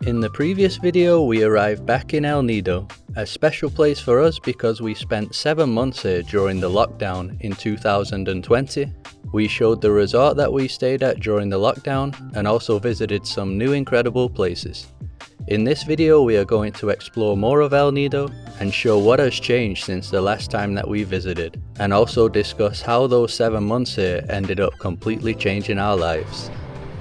In the previous video we arrived back in El Nido, a special place for us because we spent 7 months here during the lockdown in 2020. We showed the resort that we stayed at during the lockdown and also visited some new incredible places. In this video we are going to explore more of El Nido and show what has changed since the last time that we visited, and also discuss how those 7 months here ended up completely changing our lives.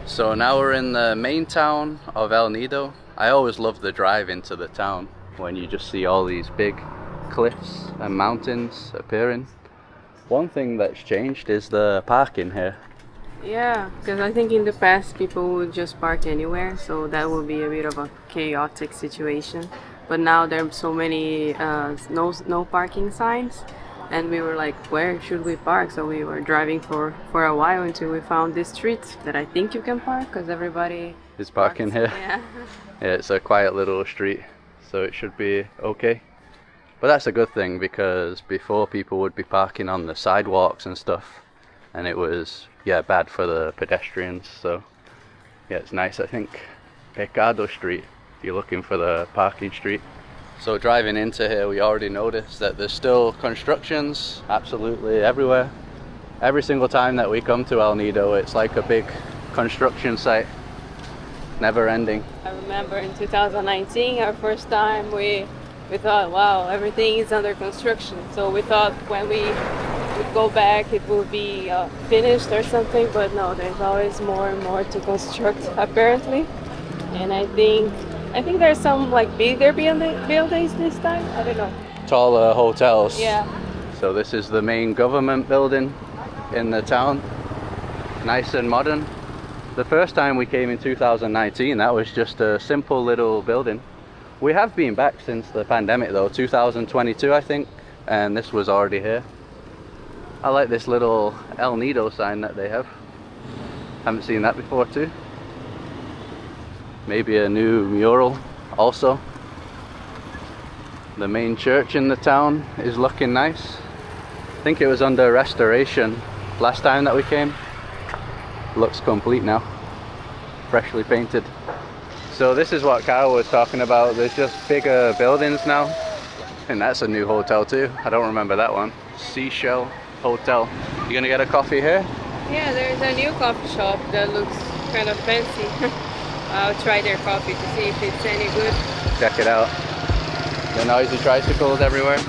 So now we're in the main town of El Nido. I always love the drive into the town when you just see all these big cliffs and mountains appearing. One thing that's changed is the parking here. Yeah, because I think in the past people would just park anywhere, so that would be a bit of a chaotic situation. But now there are so many no parking signs, and we were like, where should we park? So we were driving for a while until we found this street that I think you can park because everybody is parking here. Yeah. Yeah, it's a quiet little street, so it should be okay. But that's a good thing because before people would be parking on the sidewalks and stuff, and it was bad for the pedestrians. So yeah, it's nice. I think Pecado Street if you're looking for the parking street. So driving into here we already noticed that there's still constructions absolutely everywhere. Every single time that we come to El Nido it's like a big construction site, never ending. I remember in 2019, our first time, we thought, wow, everything is under construction. So we thought when we would go back it will be finished or something, but no, there's always more and more to construct apparently. And I think there's some like bigger buildings this time. I don't know. Taller hotels. Yeah. So this is the main government building in the town. Nice and modern. The first time we came in 2019, that was just a simple little building. We have been back since the pandemic though, 2022 I think, and this was already here. I like this little El Nido sign that they have. Haven't seen that before too. Maybe a new mural also. The main church in the town is looking nice. I think it was under restoration last time that we came. Looks complete now, freshly painted. So this is what Kyle was talking about. There's just bigger buildings now, and that's a new hotel too. I don't remember that one. Seashell Hotel. You gonna get a coffee here? Yeah, there's a new coffee shop that looks kind of fancy. I'll try their coffee to see if it's any good. Check it out. The noisy tricycles everywhere.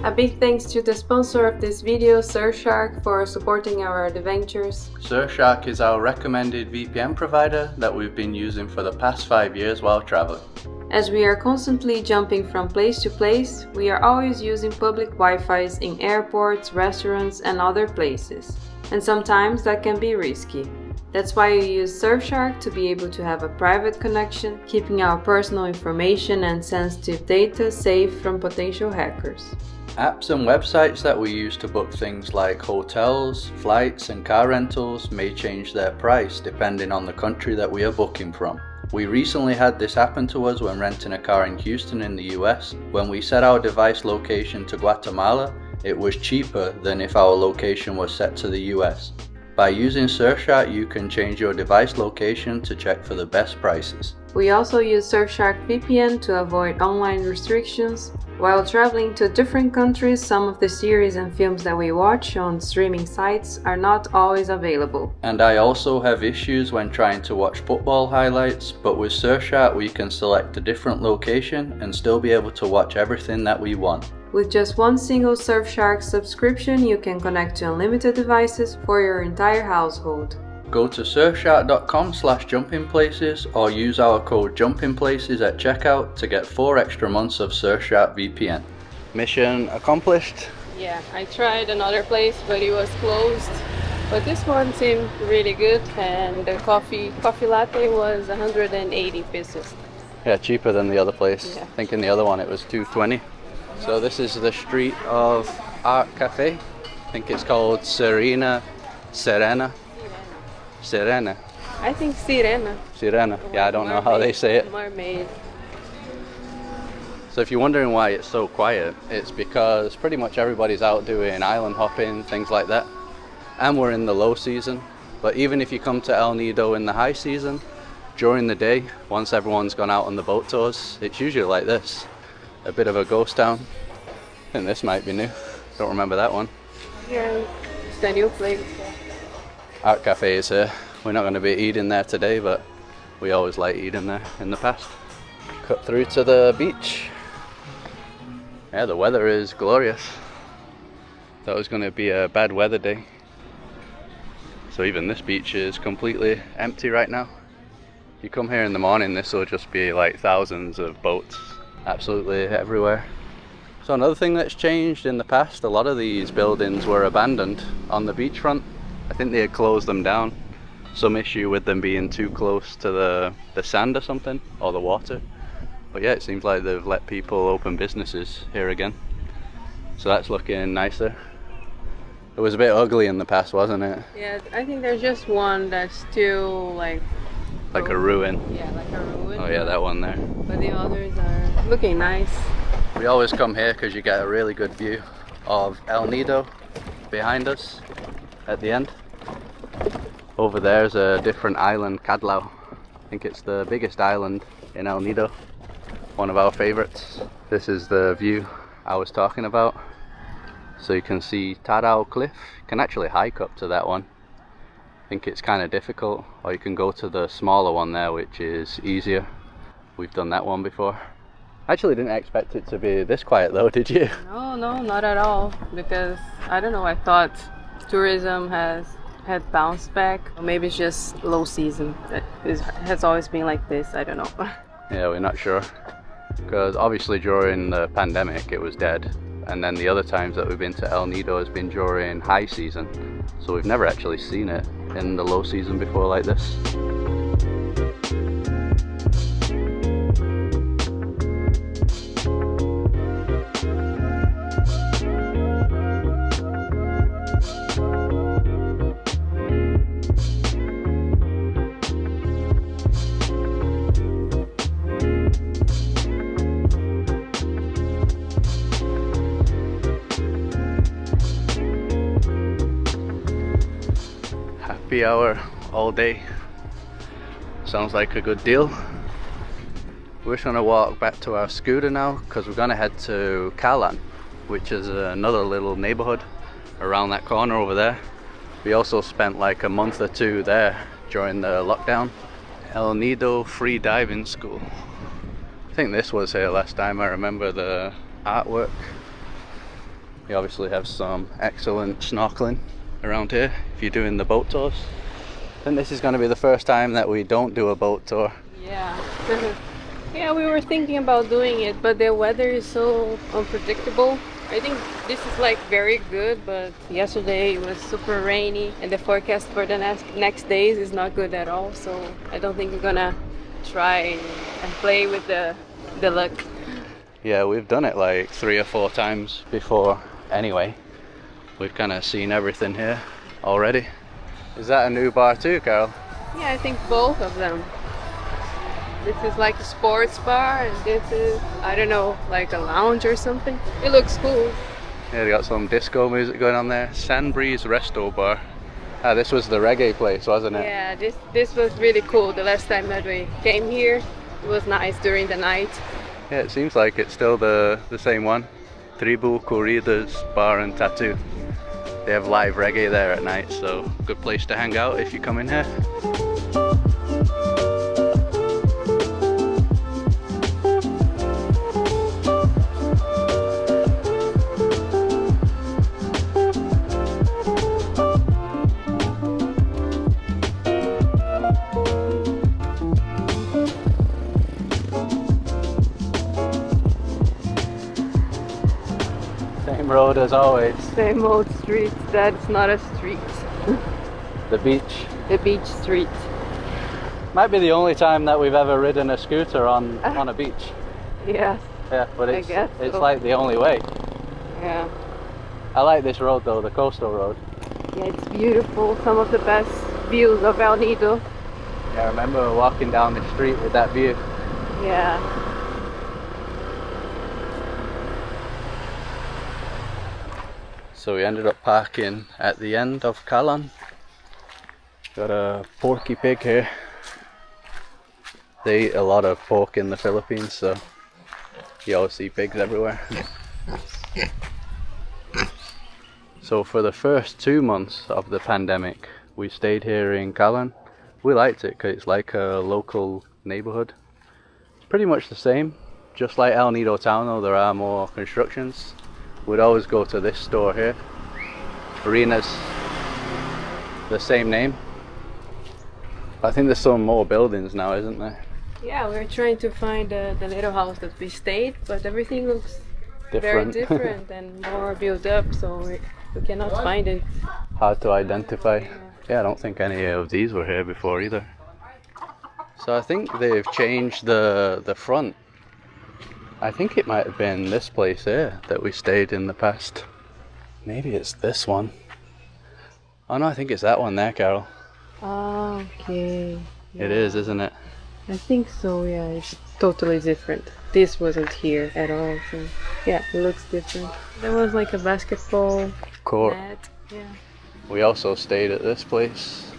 A big thanks to the sponsor of this video, Surfshark, for supporting our adventures. Surfshark is our recommended VPN provider that we've been using for the past 5 years while traveling. As we are constantly jumping from place to place, we are always using public Wi-Fi's in airports, restaurants and other places. And sometimes that can be risky. That's why we use Surfshark to be able to have a private connection, keeping our personal information and sensitive data safe from potential hackers. Apps and websites that we use to book things like hotels, flights and car rentals may change their price depending on the country that we are booking from. We recently had this happen to us when renting a car in Houston in the US. When we set our device location to Guatemala, it was cheaper than if our location was set to the US. By using Surfshark, you can change your device location to check for the best prices. We also use Surfshark VPN to avoid online restrictions. While traveling to different countries, some of the series and films that we watch on streaming sites are not always available. And I also have issues when trying to watch football highlights, but with Surfshark we can select a different location and still be able to watch everything that we want. With just one single Surfshark subscription, you can connect to unlimited devices for your entire household. Go to surfshark.com/jumpingplaces or use our code jumpingplaces at checkout to get 4 extra months of Surfshark VPN. Mission accomplished. Yeah, I tried another place but it was closed. But this one seemed really good, and the coffee latte was 180 pesos. Yeah, cheaper than the other place. Yeah. I think in the other one it was $2.20. So this is the street of Art Cafe. I think it's called Serena. I think Sirena. Sirena. Yeah, I don't know how they say it. Mermaid. So if you're wondering why it's so quiet, it's because pretty much everybody's out doing island hopping, things like that. And we're in the low season. But even if you come to El Nido in the high season, during the day, once everyone's gone out on the boat tours, it's usually like this. A bit of a ghost town. I think this might be new. Don't remember that one. Yeah, it's a new place. Art Cafe is here. We're not going to be eating there today, but we always like eating there in the past. Cut through to the beach. Yeah, the weather is glorious. Thought it was going to be a bad weather day. So even this beach is completely empty right now. If you come here in the morning, this will just be like thousands of boats absolutely everywhere. So another thing that's changed in the past, a lot of these buildings were abandoned on the beachfront. I think they had closed them down. Some issue with them being too close to the sand or something, or the water. But yeah, it seems like they've let people open businesses here again. So that's looking nicer. It was a bit ugly in the past, wasn't it? Yeah, I think there's just one that's still like a ruin. Yeah, like a ruin. Oh yeah, that one there. But the others are looking nice. We always come here because you get a really good view of El Nido behind us at the end. Over there's a different island, Caalan. I think it's the biggest island in El Nido. One of our favorites. This is the view I was talking about. So you can see Tarao Cliff. You can actually hike up to that one. I think it's kind of difficult, or you can go to the smaller one there, which is easier. We've done that one before. Actually didn't expect it to be this quiet though, did you? No, not at all. Because I don't know, I thought tourism had bounced back. Or maybe it's just low season. It has always been like this, I don't know. Yeah, we're not sure. Because obviously during the pandemic it was dead. And then the other times that we've been to El Nido has been during high season. So we've never actually seen it in the low season before like this. Happy hour all day. Sounds like a good deal. We're just gonna walk back to our scooter now because we're gonna head to Caalan, which is another little neighborhood around that corner over there. We also spent like a month or two there during the lockdown. El Nido Free Diving School. I think this was here last time. I remember the artwork. We obviously have some excellent snorkeling around here if you're doing the boat tours. I think this is going to be the first time that we don't do a boat tour. Yeah. Yeah, we were thinking about doing it, but the weather is so unpredictable. I think this is like very good, but yesterday it was super rainy and the forecast for the next days is not good at all, so I don't think we're gonna try and play with the luck. Yeah, we've done it like 3 or 4 times before anyway. We've kind of seen everything here already. Is that a new bar too, Carol? Yeah, I think both of them. This is like a sports bar and this is, I don't know, like a lounge or something. It looks cool. Yeah, they got some disco music going on there. Sandbreeze Resto Bar. Ah, this was the reggae place, wasn't it? Yeah, this was really cool. The last time that we came here, it was nice during the night. Yeah, it seems like it's still the same one. Tribu Corridas Bar and Tattoo. They have live reggae there at night, so good place to hang out if you come in here. Same road as always. Same old street. That's not a street. The beach. The beach street. Might be the only time that we've ever ridden a scooter on a beach. Yes. Yeah, but I guess it's so. like the only way. Yeah. I like this road though, the coastal road. Yeah, it's beautiful. Some of the best views of El Nido. Yeah, I remember walking down the street with that view. Yeah. So we ended up parking at the end of Caalan. Got a porky pig here. They eat a lot of pork in the Philippines, so you always see pigs everywhere. So for the first 2 months of the pandemic, we stayed here in Caalan. We liked it because it's like a local neighborhood. Pretty much the same, just like El Nido town though, there are more constructions. We'd always go to this store here. Arena's the same name. I think there's some more buildings now, isn't there? Yeah, we're trying to find the little house that we stayed, but everything looks very different and more built up, so we cannot find it. Hard to identify. Yeah, I don't think any of these were here before either. So I think they've changed the front. I think it might have been this place here that we stayed in the past. Maybe it's this one. Oh no, I think it's that one there, Carol. Okay. Yeah. It is, isn't it? I think so, yeah. It's totally different. This wasn't here at all, so yeah, it looks different. There was like a basketball Court. net. Yeah. We also stayed at this place,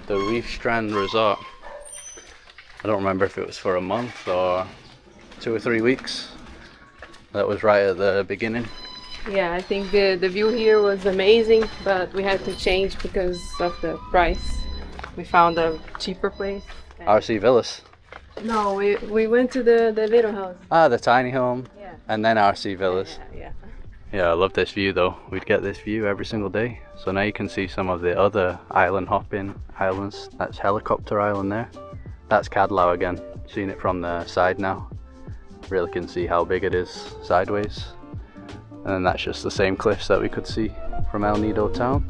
the Reef Strand Resort. I don't remember if it was for a month or 2 or 3 weeks. That was right at the beginning. Yeah, I think the view here was amazing, but we had to change because of the price. We found a cheaper place. RC Villas. No, we went to the little house. Ah, the tiny home. Yeah. And then RC Villas. Yeah. Yeah, I love this view though. We'd get this view every single day. So now you can see some of the other island hopping islands. That's Helicopter Island there. That's Cadlau again. Seeing it from the side now. Really can see how big it is sideways. And then that's just the same cliffs that we could see from El Nido town.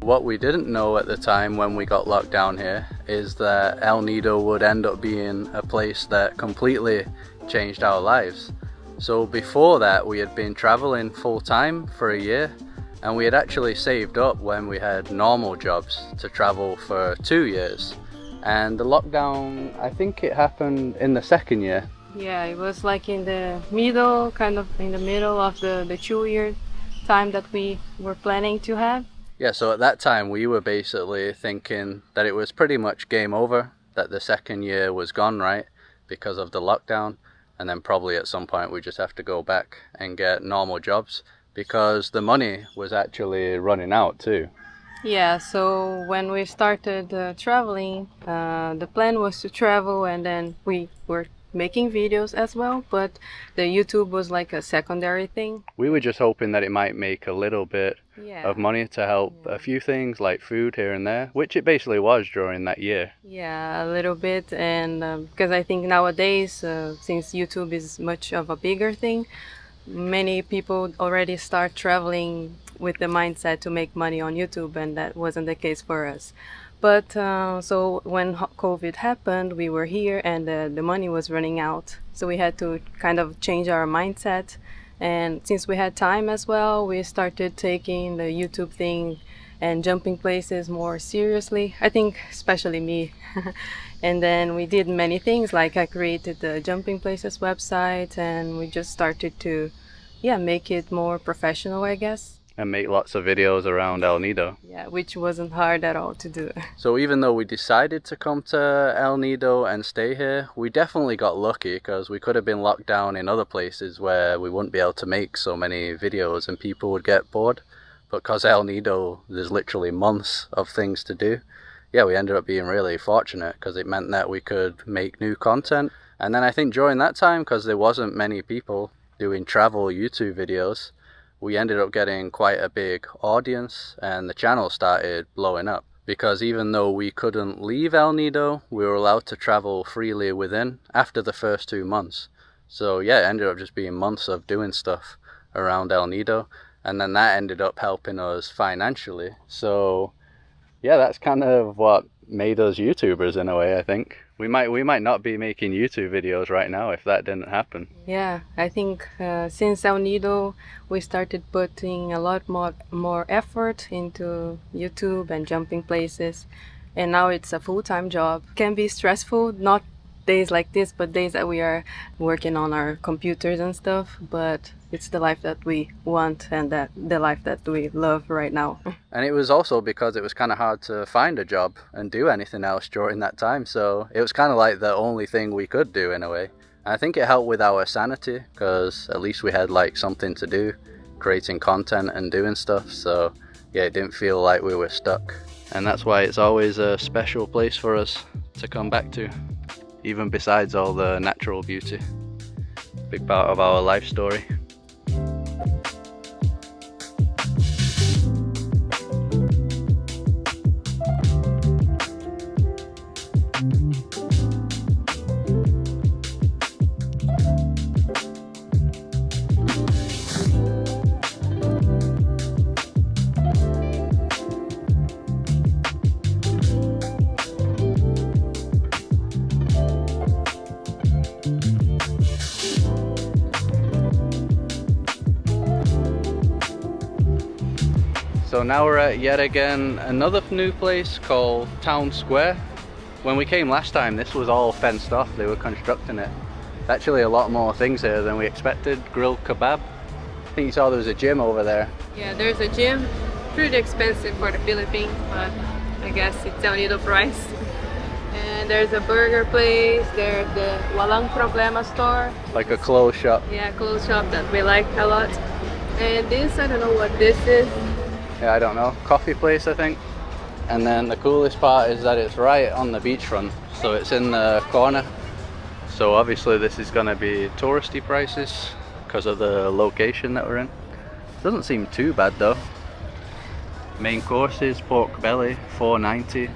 What we didn't know at the time when we got locked down here is that El Nido would end up being a place that completely changed our lives. So before that we had been traveling full time for a year, and we had actually saved up when we had normal jobs to travel for 2 years. And the lockdown, I think it happened in the second year. Yeah, it was like in the middle, kind of in the middle of the 2 year time that we were planning to have. Yeah, so at that time we were basically thinking that it was pretty much game over, that the second year was gone, right, because of the lockdown, and then probably at some point we just have to go back and get normal jobs because the money was actually running out too. Yeah, so when we started traveling, the plan was to travel, and then we were making videos as well, but the YouTube was like a secondary thing. We were just hoping that it might make a little bit of money to help a few things like food here and there, which it basically was during that year. Yeah, a little bit, and because I think nowadays, since YouTube is much of a bigger thing, many people already start traveling with the mindset to make money on YouTube, and that wasn't the case for us. But so when COVID happened, we were here and the money was running out. So we had to kind of change our mindset. And since we had time as well, we started taking the YouTube thing and jumping places more seriously. I think especially me. And then we did many things, like I created the Jumping Places website, and we just started to make it more professional, I guess. And make lots of videos around El Nido. Yeah, which wasn't hard at all to do. So even though we decided to come to El Nido and stay here, we definitely got lucky because we could have been locked down in other places where we wouldn't be able to make so many videos and people would get bored. But because El Nido, there's literally months of things to do. Yeah, we ended up being really fortunate because it meant that we could make new content. And then I think during that time, because there wasn't many people, doing travel YouTube videos, we ended up getting quite a big audience and the channel started blowing up. Because even though we couldn't leave El Nido, we were allowed to travel freely within after the first 2 months. So yeah, it ended up just being months of doing stuff around El Nido, and then that ended up helping us financially. So yeah, that's kind of what made us YouTubers in a way, I think. We might not be making YouTube videos right now if that didn't happen. Yeah, I think since El Nido, we started putting a lot more effort into YouTube and jumping places, and now it's a full-time job. Can be stressful, not days like this, but days that we are working on our computers and stuff, but it's the life that we want and that the life that we love right now. And it was also because it was kind of hard to find a job and do anything else during that time, so it was kind of like the only thing we could do in a way. And I think it helped with our sanity because at least we had like something to do, creating content and doing stuff, so yeah, it didn't feel like we were stuck. And that's why it's always a special place for us to come back to, even besides all the natural beauty. Big part of our life story. So now we're at yet again another new place called Town Square. When we came last time, this was all fenced off. They were constructing it. Actually a lot more things here than we expected. Grilled kebab. I think you saw there was a gym over there. Yeah, there's a gym. Pretty expensive for the Philippines, but I guess it's El Nido price. And there's a burger place. There's the Walang Problema store. Like a clothes shop. Yeah, clothes shop that we like a lot. And this, I don't know what this is. Yeah, I don't know. Coffee place, I think. And then the coolest part is that it's right on the beachfront, so it's in the corner. So obviously this is going to be touristy prices because of the location that we're in. Doesn't seem too bad though. Main courses, pork belly, $4.90.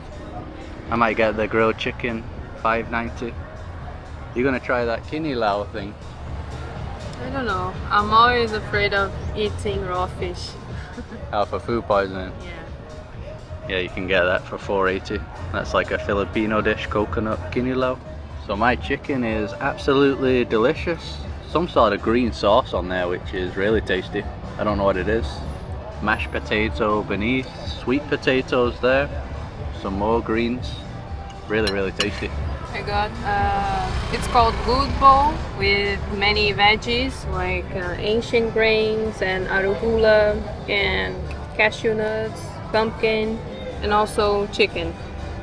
I might get the grilled chicken, $5.90. You're going to try that kinilaw thing? I don't know. I'm always afraid of eating raw fish. Oh, for food poisoning? Yeah. Yeah, you can get that for $4.80. That's like a Filipino dish, coconut kinilaw. So my chicken is absolutely delicious. Some sort of green sauce on there, which is really tasty. I don't know what it is. Mashed potato beneath, sweet potatoes there, some more greens. Really, really tasty. I got, it's called good bowl with many veggies like ancient grains and arugula and cashew nuts, pumpkin, and also chicken.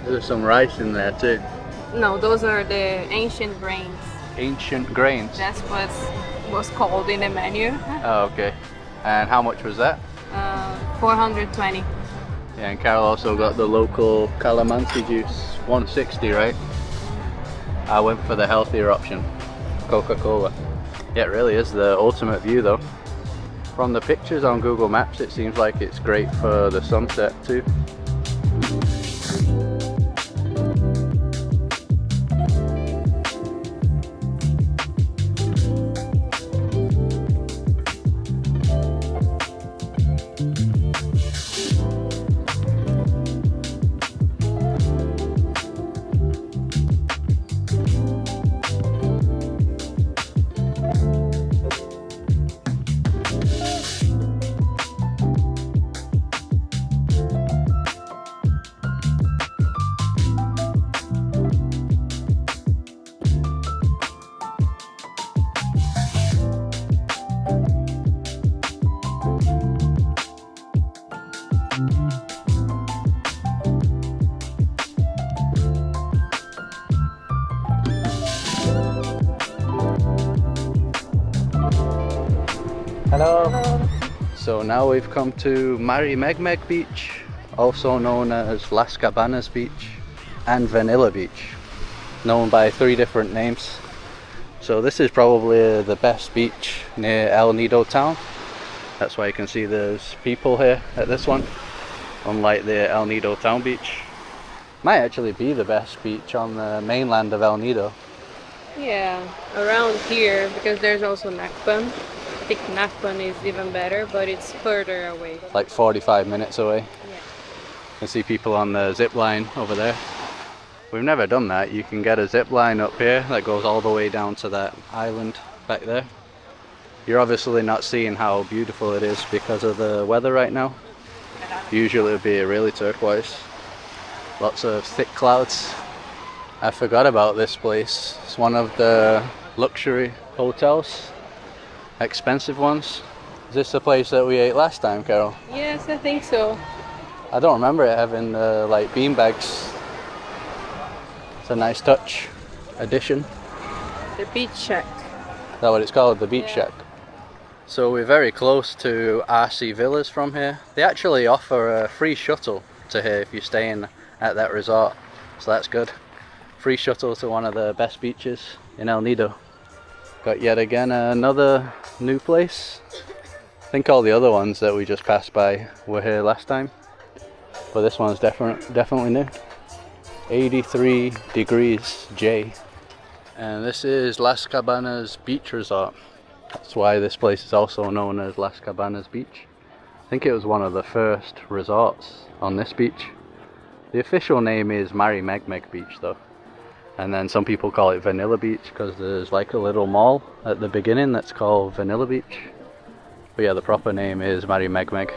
There's some rice in there too. No, those are the ancient grains. Ancient grains? That's what was called in the menu. Oh, okay. And how much was that? 420. Yeah, and Carol also got the local calamansi juice, 160, right? I went for the healthier option, Coca-Cola. Yeah, it really is the ultimate view though. From the pictures on Google Maps, it seems like it's great for the sunset too. Hello. Hello. So now we've come to Megmeg Beach, also known as Las Cabanas Beach and Vanilla Beach, known by 3 different names. So this is probably the best beach near El Nido town. That's why you can see there's people here at this one, unlike the El Nido town beach. Might actually be the best beach on the mainland of El Nido. Yeah, around here, because there's also Nakpan. I think Nakpan is even better, but it's further away. Like 45 minutes away. Yeah. You can see people on the zip line over there. We've never done that. You can get a zip line up here that goes all the way down to that island back there. You're obviously not seeing how beautiful it is because of the weather right now. Usually it would be really turquoise. Lots of thick clouds. I forgot about this place. It's one of the luxury hotels. Expensive ones. Is this the place that we ate last time, Carol? Yes, I think so. I don't remember it having like bean bags. It's a nice touch addition. The beach shack. Is that what it's called? The beach shack. So we're very close to RC Villas from here. They actually offer a free shuttle to here if you're staying at that resort. So that's good. Free shuttle to one of the best beaches in El Nido. Got yet again another new place. I think all the other ones that we just passed by were here last time. But this one's definitely new. 83 degrees J. And this is Las Cabanas Beach Resort. That's why this place is also known as Las Cabanas Beach. I think it was one of the first resorts on this beach. The official name is Mari Megmeg Beach though. And then some people call it Vanilla Beach because there's like a little mall at the beginning that's called Vanilla Beach. But yeah, the proper name is Mari Megmeg.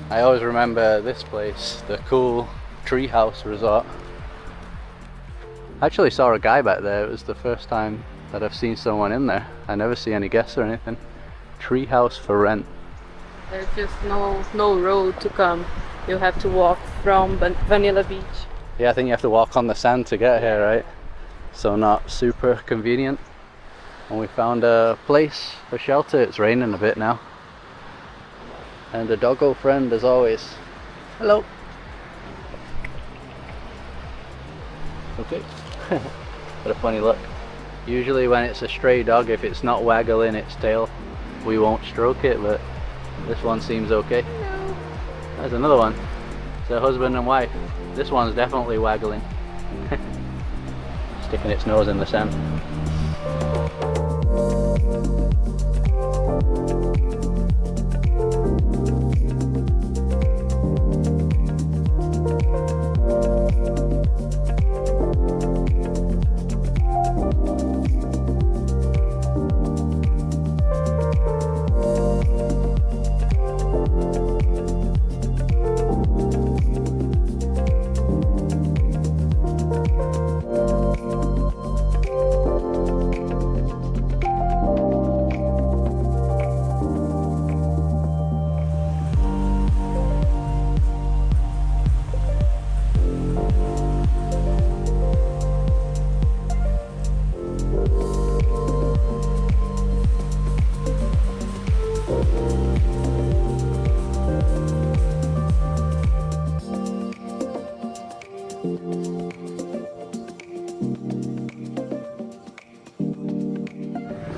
I always remember this place, the cool treehouse resort. I actually saw a guy back there. It was the first time that I've seen someone in there. I never see any guests or anything. Treehouse for rent. There's just no road to come. You have to walk from Vanilla Beach. Yeah, I think you have to walk on the sand to get here, right? So not super convenient. And we found a place for shelter. It's raining a bit now. And a doggo friend as always. Hello. Okay. What a funny look. Usually when it's a stray dog, if it's not waggling its tail, we won't stroke it, but this one seems okay. Hello. There's another one. It's a husband and wife. This one's definitely waggling. Sticking its nose in the sand.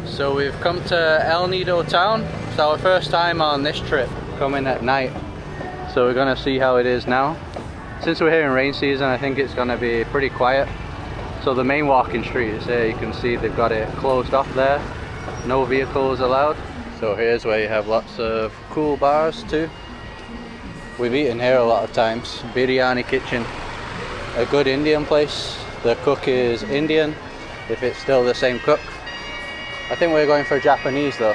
So we've come to El Nido town. It's our first time on this trip, coming at night. So we're gonna see how it is now. Since we're here in rain season, I think it's gonna be pretty quiet. So the main walking street is here. You can see they've got it closed off there. No vehicles allowed. So here's where you have lots of cool bars too. We've eaten here a lot of times. Biryani Kitchen, a good Indian place. The cook is Indian, if it's still the same cook. I think we're going for Japanese though.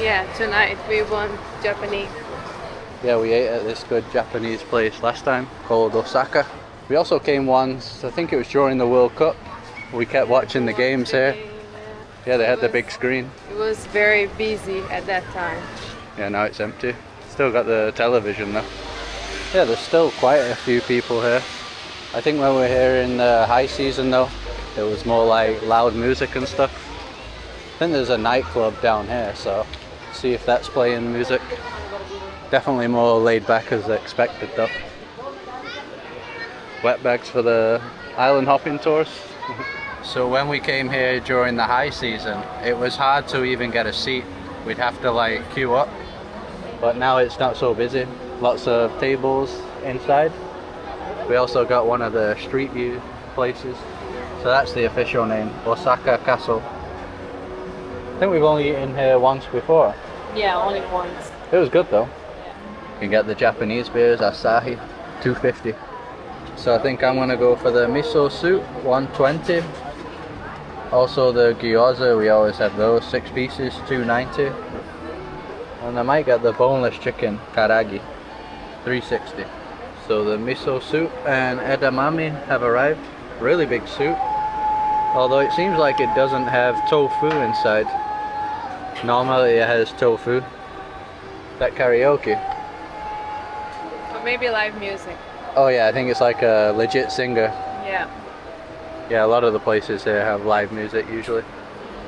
Yeah, tonight we want Japanese. Yeah, we ate at this good Japanese place last time called Osaka. We also came once, I think it was during the World Cup. We kept watching the games here. Yeah, they had the big screen. It was very busy at that time. Yeah, now it's empty. Still got the television though. Yeah, there's still quite a few people here. I think when we were here in the high season though, it was more like loud music and stuff. I think there's a nightclub down here, so see if that's playing music. Definitely more laid back as expected though. Wet bags for the island hopping tours. So when we came here during the high season, it was hard to even get a seat. We'd have to like queue up. But now it's not so busy. Lots of tables inside. We also got one of the street view places. So that's the official name, Osaka Castle. I think we've only eaten here once before. Yeah, only once. It was good though. Yeah. You can get the Japanese beers, Asahi, $2.50. So I think I'm gonna go for the miso soup, $1.20. Also the gyoza, we always have those, 6 pieces, $2.90. And I might get the boneless chicken, karagi, $3.60. So the miso soup and edamame have arrived. Really big soup. Although it seems like it doesn't have tofu inside. Normally it has tofu. That karaoke? Or maybe live music. Oh yeah, I think it's like a legit singer. Yeah. Yeah, a lot of the places here have live music usually.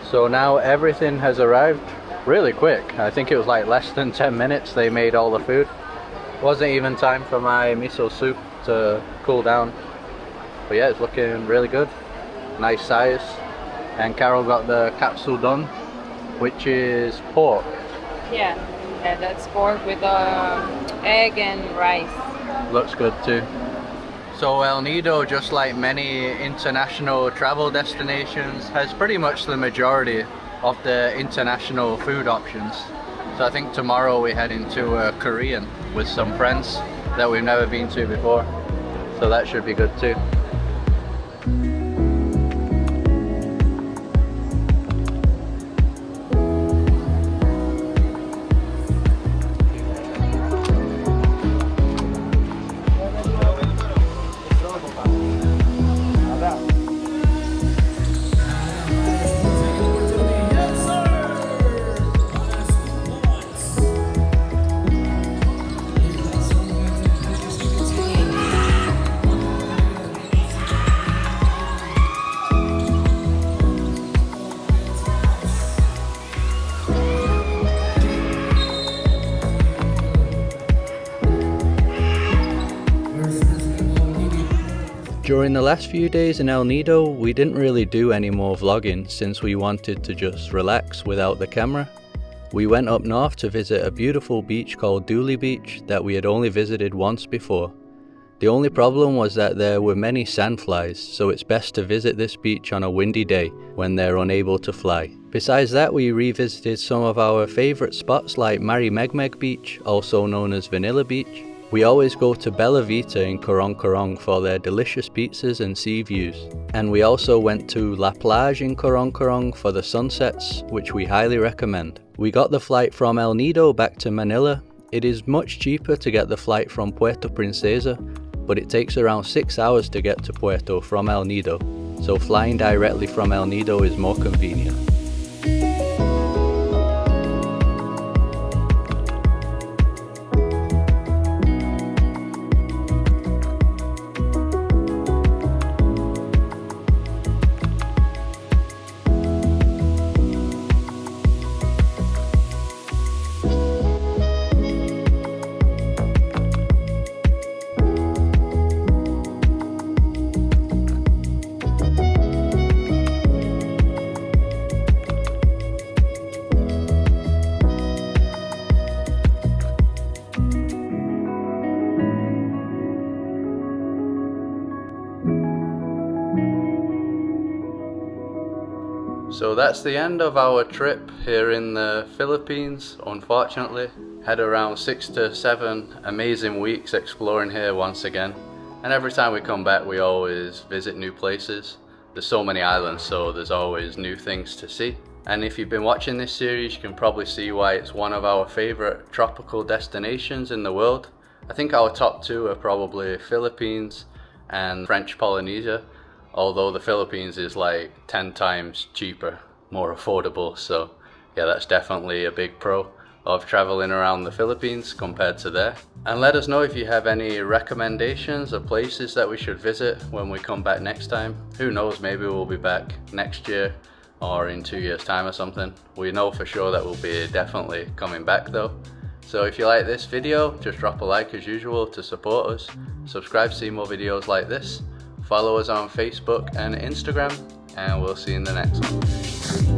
So now everything has arrived really quick. I think it was like less than 10 minutes they made all the food. Wasn't even time for my miso soup to cool down. But yeah, it's looking really good. Nice size. And Carol got the katsudon, which is pork. Yeah, that's pork with egg and rice. Looks good too. So El Nido, just like many international travel destinations, has pretty much the majority of the international food options. So I think tomorrow we head into a Korean with some friends that we've never been to before. So that should be good too. During the last few days in El Nido, we didn't really do any more vlogging since we wanted to just relax without the camera. We went up north to visit a beautiful beach called Dooley Beach that we had only visited once before. The only problem was that there were many sandflies, so it's best to visit this beach on a windy day when they're unable to fly. Besides that, we revisited some of our favourite spots like Mari Megmeg Beach, also known as Vanilla Beach. We always go to Bella Vita in Korong Korong for their delicious pizzas and sea views. And we also went to La Plage in Korong Korong for the sunsets, which we highly recommend. We got the flight from El Nido back to Manila. It is much cheaper to get the flight from Puerto Princesa, but it takes around 6 hours to get to Puerto from El Nido, so flying directly from El Nido is more convenient. So that's the end of our trip here in the Philippines, unfortunately. Had around 6 to 7 amazing weeks exploring here once again. And every time we come back we always visit new places. There's so many islands, so there's always new things to see. And if you've been watching this series, you can probably see why it's one of our favorite tropical destinations in the world. I think our top 2 are probably Philippines and French Polynesia, although the Philippines is like 10 times cheaper, more affordable. So yeah, that's definitely a big pro of traveling around the Philippines compared to there. And let us know if you have any recommendations of places that we should visit when we come back next time. Who knows, maybe we'll be back next year or in 2 years time or something. We know for sure that we'll be definitely coming back though. So if you like this video, just drop a like as usual to support us. Subscribe to see more videos like this. Follow us on Facebook and Instagram, and we'll see you in the next one.